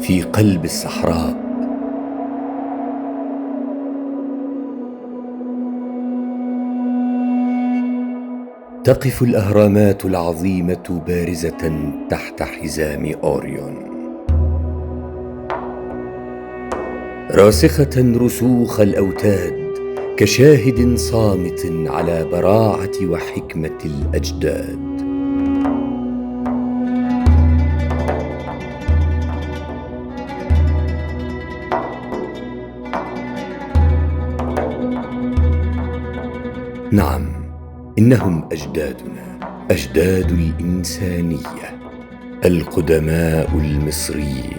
في قلب الصحراء. تقف الأهرامات العظيمة بارزة تحت حزام أوريون، راسخة رسوخ الأوتاد كشاهد صامت على براعة وحكمة الأجداد. نعم، إنهم أجدادنا، أجداد الإنسانية، القدماء المصريين.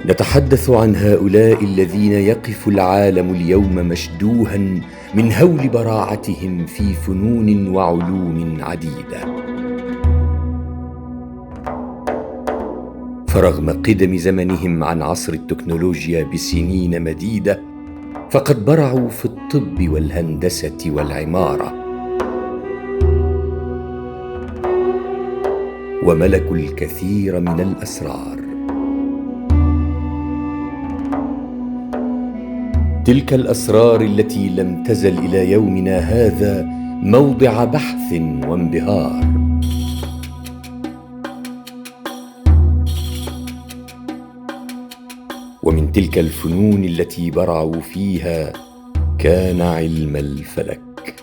نتحدث عن هؤلاء الذين يقف العالم اليوم مشدوها من هول براعتهم في فنون وعلوم عديدة. فرغم قدم زمنهم عن عصر التكنولوجيا بسنين مديدة، فقد برعوا في الطب والهندسة والعمارة، وملكوا الكثير من الأسرار. تلك الأسرار التي لم تزل إلى يومنا هذا موضع بحث وانبهار. ومن تلك الفنون التي برعوا فيها كان علم الفلك،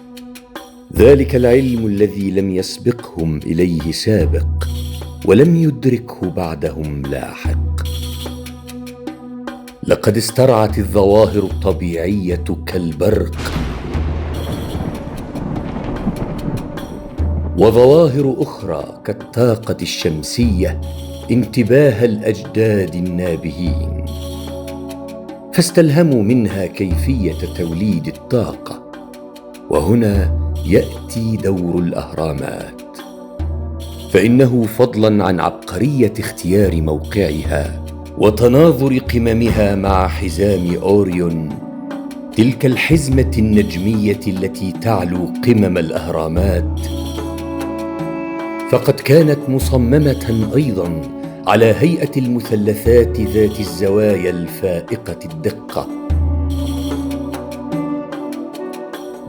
ذلك العلم الذي لم يسبقهم إليه سابق ولم يدركه بعدهم لاحق. لقد استرعت الظواهر الطبيعية كالبرق، وظواهر أخرى كالطاقة الشمسية انتباه الأجداد النابهين، فاستلهموا منها كيفية توليد الطاقة. وهنا يأتي دور الأهرامات، فإنه فضلاً عن عبقرية اختيار موقعها وتناظر قممها مع حزام أوريون، تلك الحزمة النجمية التي تعلو قمم الأهرامات، فقد كانت مصممة أيضاً على هيئة المثلثات ذات الزوايا الفائقة الدقة،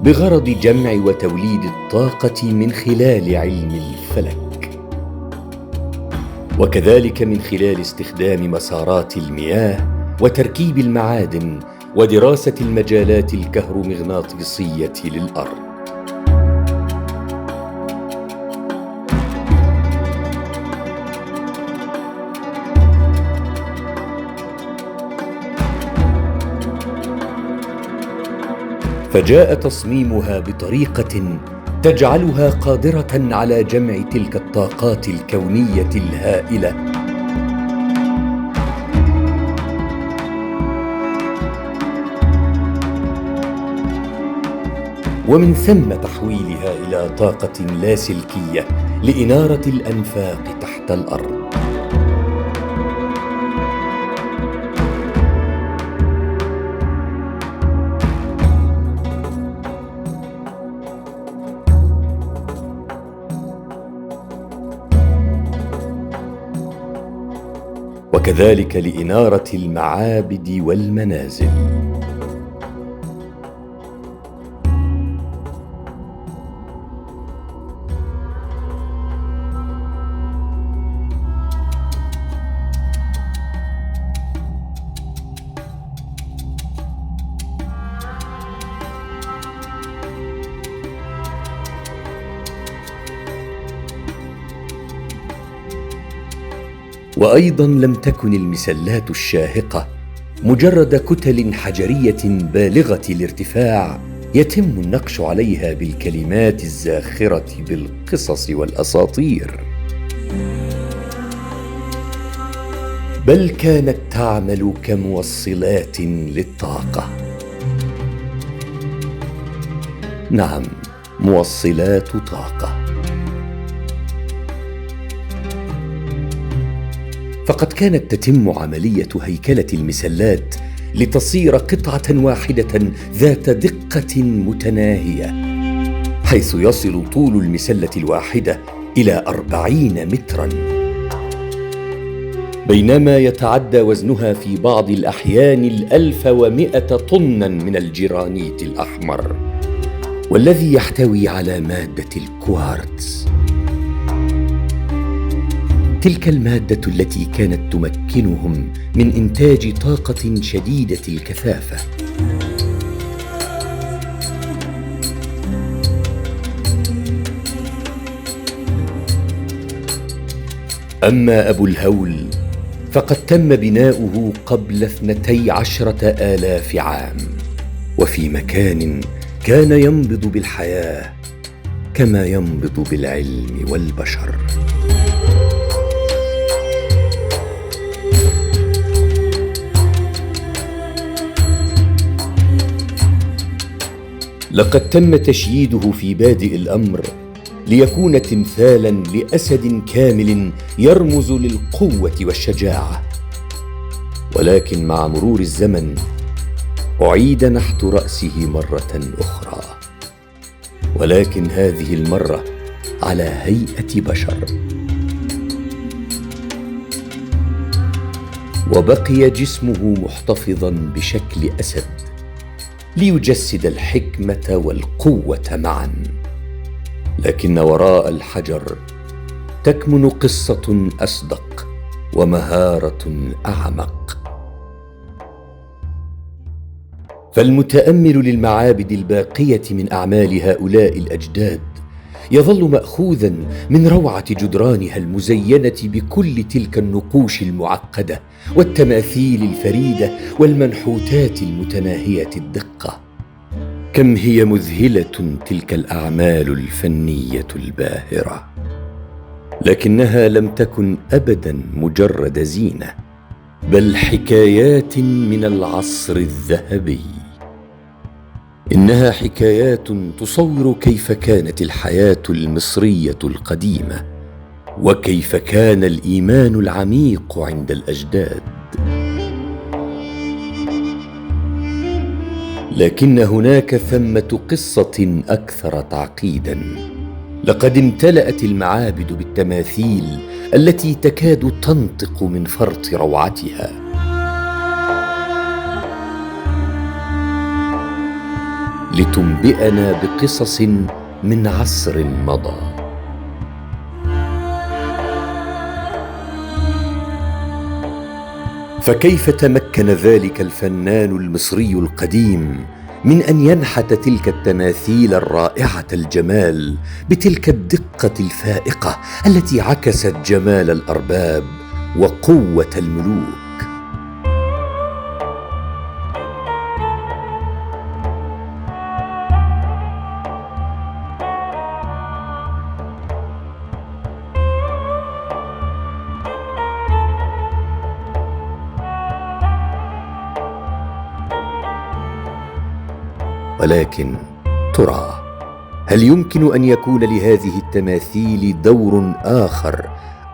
بغرض جمع وتوليد الطاقة من خلال علم الفلك، وكذلك من خلال استخدام مسارات المياه وتركيب المعادن ودراسة المجالات الكهرومغناطيسية للأرض. فجاء تصميمها بطريقة تجعلها قادرة على جمع تلك الطاقات الكونية الهائلة، ومن ثم تحويلها إلى طاقة لاسلكية لإنارة الأنفاق تحت الأرض. وكذلك لإنارة المعابد والمنازل. وأيضاً لم تكن المسلات الشاهقة مجرد كتل حجرية بالغة الارتفاع يتم النقش عليها بالكلمات الزاخرة بالقصص والأساطير، بل كانت تعمل كموصلات للطاقة. نعم، موصلات طاقة. فقد كانت تتم عملية هيكلة المسلات لتصير قطعة واحدة ذات دقة متناهية، حيث يصل طول المسلة الواحدة إلى 40 متراً، بينما يتعدى وزنها في بعض الأحيان 1100 طناً من الجرانيت الأحمر، والذي يحتوي على مادة الكوارتز، تلك المادة التي كانت تمكنهم من إنتاج طاقة شديدة الكثافة. أما أبو الهول فقد تم بناؤه قبل 12,000 عام، وفي مكان كان ينبض بالحياة كما ينبض بالعلم والبشر. لقد تم تشييده في بادئ الأمر ليكون تمثالاً لأسد كامل يرمز للقوة والشجاعة، ولكن مع مرور الزمن أعيد نحت رأسه مرة أخرى، ولكن هذه المرة على هيئة بشر، وبقي جسمه محتفظاً بشكل أسد ليجسد الحكمة والقوة معاً. لكن وراء الحجر تكمن قصة أصدق ومهارة أعمق. فالمتأمل للمعابد الباقية من أعمال هؤلاء الأجداد يظل مأخوذاً من روعة جدرانها المزينة بكل تلك النقوش المعقدة والتماثيل الفريدة والمنحوتات المتناهية الدقة. كم هي مذهلة تلك الأعمال الفنية الباهرة، لكنها لم تكن أبداً مجرد زينة، بل حكايات من العصر الذهبي. إنها حكايات تصور كيف كانت الحياة المصرية القديمة، وكيف كان الإيمان العميق عند الأجداد. لكن هناك ثمة قصة أكثر تعقيداً. لقد امتلأت المعابد بالتماثيل التي تكاد تنطق من فرط روعتها. لتنبئنا بقصص من عصر مضى. فكيف تمكن ذلك الفنان المصري القديم من أن ينحت تلك التماثيل الرائعة الجمال بتلك الدقة الفائقة التي عكست جمال الأرباب وقوة الملوك؟ ولكن ترى، هل يمكن أن يكون لهذه التماثيل دور آخر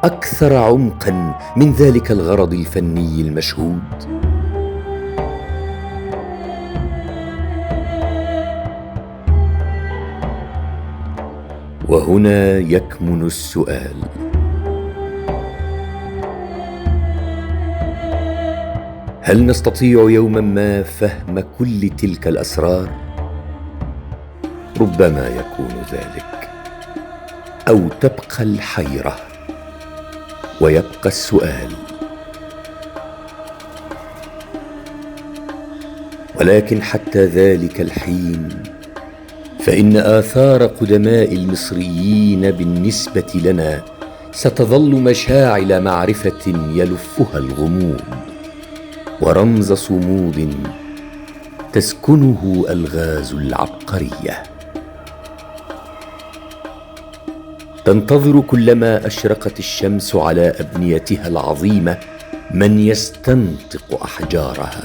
أكثر عمقاً من ذلك الغرض الفني المشهود؟ وهنا يكمن السؤال: هل نستطيع يوماً ما فهم كل تلك الأسرار؟ ربما يكون ذلك، أو تبقى الحيرة ويبقى السؤال. ولكن حتى ذلك الحين فإن آثار قدماء المصريين بالنسبة لنا ستظل مشاعل معرفة يلفها الغموض، ورمز صمود تسكنه ألغاز العبقرية. تنتظر كلما أشرقت الشمس على أبنيتها العظيمة من يستنطق أحجارها.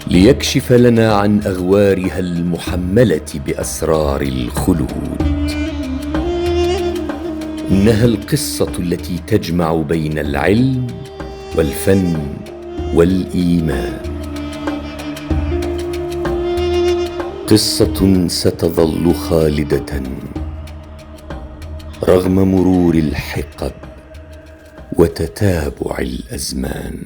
ليكشف لنا عن أغوارها المحملة بأسرار الخلود. إنها القصة التي تجمع بين العلم والفن والإيمان، قصة ستظل خالدة رغم مرور الحقب وتتابع الأزمان.